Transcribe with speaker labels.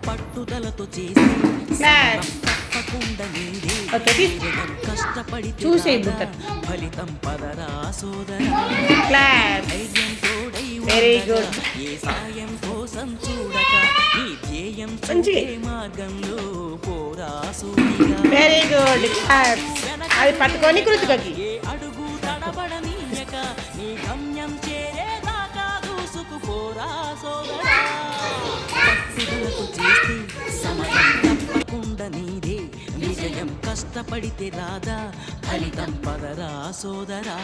Speaker 1: పట్టుదలతో చేసి కష్టపడితే ఫలితం పదరా సోదరా. ధైర్యం తోడై ఏ సాయం కోసం చూడక నీ ధ్యేయం మార్గంలో పోరా సూరిగా.
Speaker 2: Very good. అది పట్టుకొని కృతికకి
Speaker 1: అడుగు తడబడనీయక నీ గమ్యం చేరేదాకా దూసుకుపోరా సోదరా. పట్టుదలకు చేస్తే సమయం తప్పకుండా నీదే, విజయం కష్టపడితే రాదా, ఫలితం పదరా సోదరా.